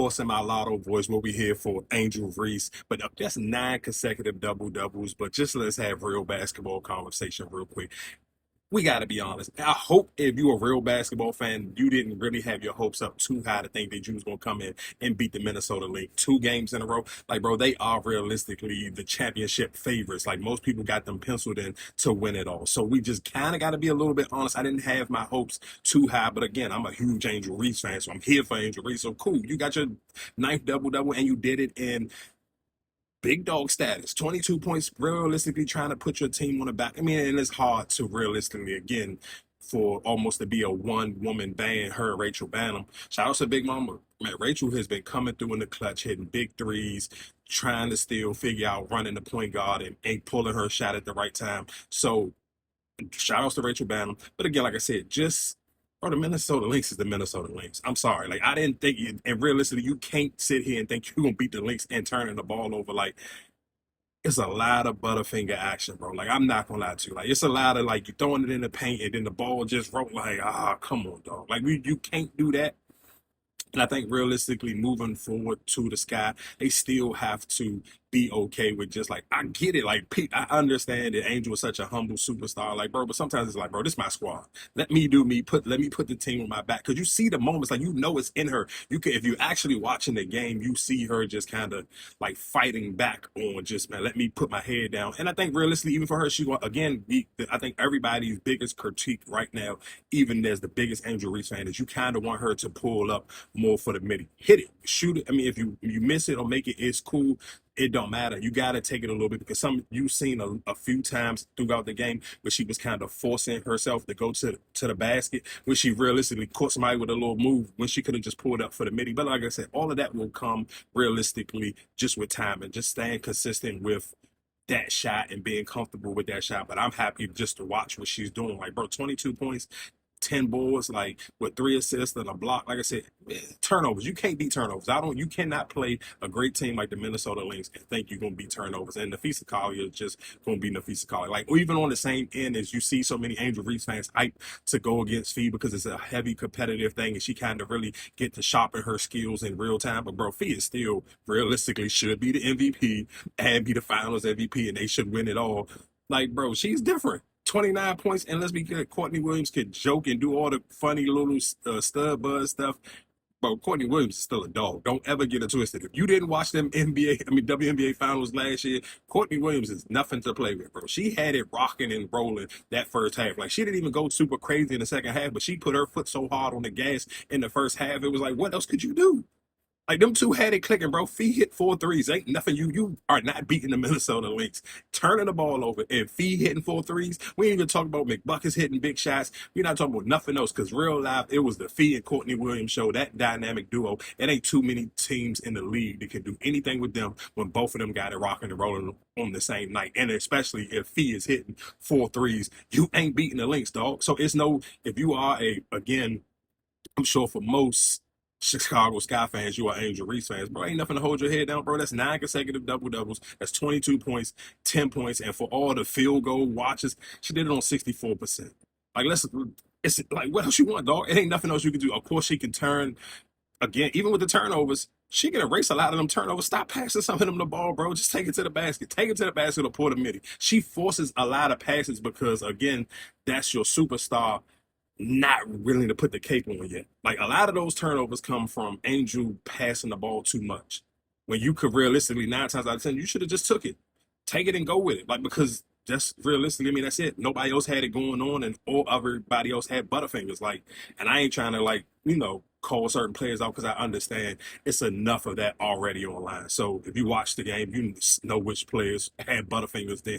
In my lotto voice, what we here for Angel Reese, but that's 9 consecutive doubles. But just let's have real basketball conversation real quick. We got to be honest. I hope if you're a real basketball fan, you didn't really have your hopes up too high to think that you was gonna come in and beat the Minnesota Lynx 2 games in a row. Like, bro, they are realistically the championship favorites. Like, most people got them penciled in to win it all. So we just kind of got to be a little bit honest. I didn't have my hopes too high, but again, I'm a huge Angel Reese fan, so I'm here for Angel Reese. So cool, you got your ninth double, and you did it in big dog status. 22 points, realistically trying to put your team on the back. I mean, and it's hard to realistically, again, for almost to be a one-woman band, her and Rachel Banham. Shout out to Big Mama. Man, Rachel has been coming through in the clutch, hitting big threes, trying to still figure out running the point guard and pulling her shot at the right time. So shout outs to Rachel Banham. But again, like I said, just bro, the Minnesota Lynx is the Minnesota Lynx. I'm sorry. Like, I didn't think and realistically, you can't sit here and think you're gonna beat the Lynx and turning the ball over. Like, it's a lot of Butterfinger action, bro. Like, I'm not gonna lie to you. Like, it's a lot of like you throwing it in the paint and then the ball just roll. Like, come on, dog. Like, you can't do that. And I think realistically, moving forward to the sky, they still have to be okay with just like, I get it. Like, Pete, I understand that Angel is such a humble superstar. Like, bro, but sometimes it's like, bro, this is my squad. Let me do me. Let me put the team on my back. Cause you see the moments, like, it's in her. You can, if you're actually watching the game, you see her just kind of like fighting back on just, man, let me put my head down. And I think realistically, even for her, she will again be, I think everybody's biggest critique right now, even as the biggest Angel Reese fan, is you kind of want her to pull up more for the midi. Hit it, shoot it. I mean, if you miss it or make it, it's cool. It don't matter. You got to take it a little bit because you've seen a few times throughout the game where she was kind of forcing herself to go to the basket when she realistically caught somebody with a little move when she could have just pulled up for the midi. But like I said, all of that will come realistically just with time and just staying consistent with that shot and being comfortable with that shot. But I'm happy just to watch what she's doing. Like, bro, 22 points, 10 boards, like with 3 assists and a block. Like I said, turnovers. You can't beat turnovers. You cannot play a great team like the Minnesota Lynx and think you're gonna beat turnovers. And Napheesa Collier is just gonna be Napheesa Collier. Like, even on the same end as you see so many Angel Reese fans hype to go against Fee because it's a heavy competitive thing and she kind of really get to sharpen her skills in real time. But bro, Fee is still realistically should be the MVP and be the finals MVP and they should win it all. Like, bro, she's different. 29 points, and let's be clear, Courtney Williams could joke and do all the funny little stud buzz stuff. But Courtney Williams is still a dog. Don't ever get it twisted. If you didn't watch them WNBA finals last year, Courtney Williams is nothing to play with, bro. She had it rocking and rolling that first half. Like, she didn't even go super crazy in the second half, but she put her foot so hard on the gas in the first half, it was like, what else could you do? Like, them two had it clicking, bro. Fee hit 4 threes. Ain't nothing. You are not beating the Minnesota Lynx. Turning the ball over and Fee hitting 4 threes. We ain't even talking about McBuckets hitting big shots. We're not talking about nothing else because real life, it was the Fee and Courtney Williams show. That dynamic duo. It ain't too many teams in the league that can do anything with them when both of them got it rocking and rolling on the same night. And especially if Fee is hitting 4 threes, you ain't beating the Lynx, dog. So it's no, if you are again, I'm sure for most Chicago Sky fans, you are Angel Reese fans, bro. Ain't nothing to hold your head down, bro. That's 9 consecutive doubles. That's 22 points, 10 points, and for all the field goal watches, she did it on 64%. Like, it's like, what else you want, dog? It ain't nothing else you can do. Of course, she can turn again, even with the turnovers. She can erase a lot of them turnovers. Stop passing some of them the ball, bro. Just take it to the basket. Take it to the basket or pour the midi. She forces a lot of passes because, again, that's your superstar not willing to put the cape on yet. Like, a lot of those turnovers come from Angel passing the ball too much. When you could realistically, 9 times out of 10, you should have just took it. Take it and go with it. Like, because just realistically, I mean, that's it. Nobody else had it going on and all everybody else had Butterfingers. Like, and I ain't trying to, like, call certain players out because I understand it's enough of that already online. So if you watch the game, you know which players had Butterfingers, then